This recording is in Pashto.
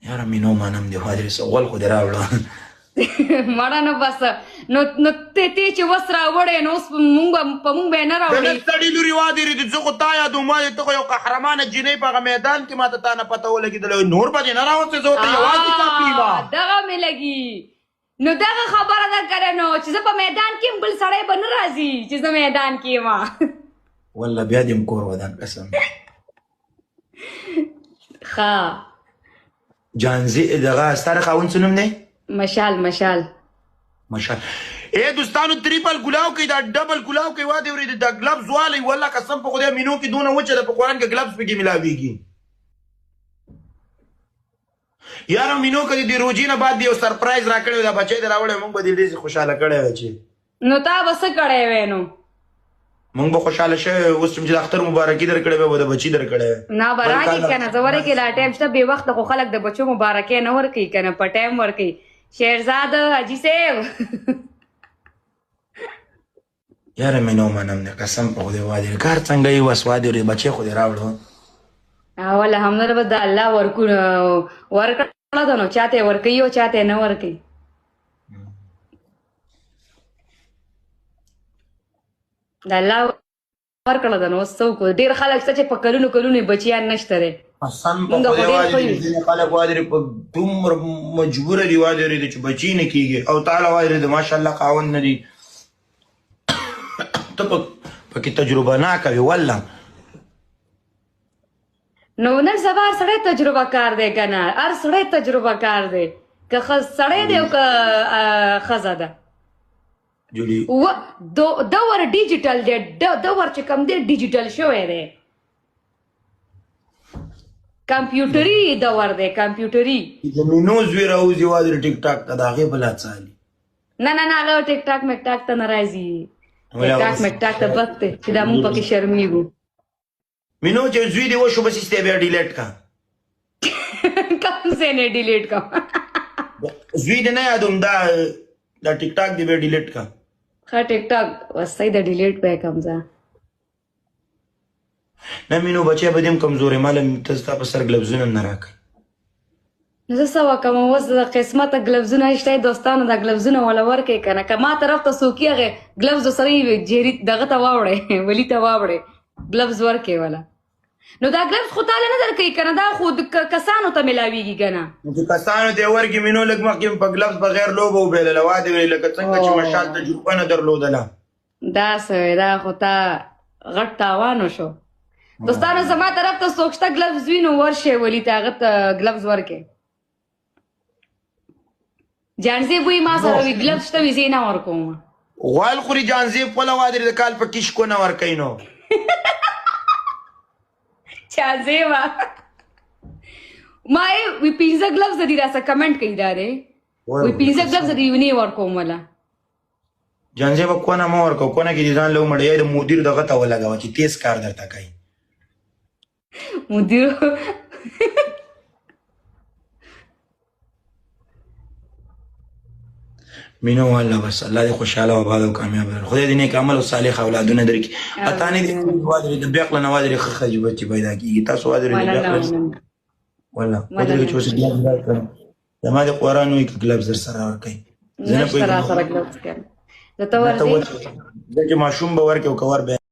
یاره مینو منم دی حاضر سوال خو دې راوړه مړه نو بس نو ته چې وس راوړې نو اوس مونږ په مونږ به نه راوړې دغه سړي لوري واده لري زه خو تا یادوم ما ته خو یو قهرمانه جینۍ په هغه میدان کې ما ته تا نه پته ولګېدله نور به دې نه راوستې زه ورته یوازې کافي وه دغه مې لګي نو دغه خبره ده که نو چې زه په میدان کې یم بل سړی به نه راځي چې زه میدان کې یم والله بیا دې م کور ودان قسم ښه جانزي دغه ستا د خاوند څه نوم دی مشال اے دوستانو تریپل ګلاو کوي دا ډبل ګلاو کوي واده ورې دا ګلبز والی والله قسم په خدای مینو کې دونه وچه ده په قرآن کې ګلبز پکې ملاویږي یاره مینو که دې روجي نه بعد دې یو سرپرایز راکړی دا بچی دې راوړی موږ به دې ډېر خوشحاله کړی وی چې نو تا به څه کړی وی نو موږ به خوشحاله شوی اوس چې د اختر مبارکي درکړی وی به د بچي درکړی وی نه به راکړي که نه زه ورکړي لا ټایم شته بې وخته خو خلک د بچو مبارکۍ نه ورکوي که نه په ټایم ورکوي شیرزاد حاجي صاحب یاره مینو منم دی قسم په خدای واده کار څنګه یې وس واده ورې بچی خو دې راوړو اوله همدلله به د الله ورکړه ده نو چاته یې ورکوي او چاته یې نه ورکوي د الله ورکړه ده نو اوس څه وکړو ډېر خلک شته چې په کلونو کلونو یې بچیان نشته دی قسم په خدای واده ځینې خلک واده په دومره مجبوره دي واده ورې چې بچي نه کېږي او تعالی واده د ماشاءالله خاوند نه دي ته پکې تجربه ناکه وي والله نو نن سبا هر سړی تجربه کار دی که نه هر سړی تجربه کار دی که سړی دی او که ښځه ده جوړي دور ډیجیټل دی دور چې کوم دی ډیجیټل شوی دی کمپیوټري دور دی کمپیوټري د مینو زوی راوځي واده ټیک ټاک ته د هغې بلا څالي نه هغه ټیک ټاک میک ټاک ته نه راځي ټیک ټاک میک ټاک ته بد دی چې دا مونږ پکې شرمېږو مینو چې زوی دې وشو بس استې بیا ډیلیټ کا کوم ځای نه ډیلیټ کوم زوی دې نه یادوم دا ټیک ټاک دې بیا ډیلیټ کا ښه ټیک ټاک وستی د ډیلیټ به کوم ځای نه مینو بچی به دې هم کمزورې ماله ته ستا په سر ګلبزونه نه راکړي نو زه څه وکړم اوس د قسمته ګلبزونه شته دوستانو دا ګلبزونه وله ورکړئ که نه که ما طرف ته څوک یې هغې ګلبز سره جیري دغه ته واوړئ ولي ته واوړئ ګلبز ورکړئ وله نو دا ګلبز خو تاله نه درکوي که نه دا خو کسانو ته میلاویږي که نه چې کسانو ته یې ورکړي مینو لږ مخکې په ګلبز بغیر لوبه وبایلله واده ویلې لکه څنګه چې مشال تجربه نه درلودله دا څه دا خو تا غټ تاوان وشو دوستانو زما طرف ته څوک شته ګلبز وي نو ورشئ ولي ته هغه ته ګلبز ورکړئ جانزیب وی ما سره وي ګلبز شته وي زه یې نه ورکوم غوال خوري جانزیب خپله واده د کال په کشکو نه ورکوي نو جانزیبه ما یې وي پنځه ګلبز دي راسه کمنټ کوي دا دی وي پنځه ګلبز دي یو نه ورکوم وله جانزیبه کونه مه ورکوه کونه کې دې ځان له ومړه یا د مدیر دغه ته ولګوه چې تیز کار درته کوي مدیر مینو والله بس الله دې خوشحاله او آباد او کامیاب لري خدای دې نیک عمل او صالح اولادونه درکړي اته نه دې واده د بیاقله نه واده ښه ښځې بچې پیدا کېږي تاسو واده د بیاقله والله واده کې چې اوس ګلبز درکړم زما د قرآن وایي که ګلبز در سره ورکوي نشته را سره ګلبز کوي زه ته ورځې زه چې ماشوم به ورکړي او که ور به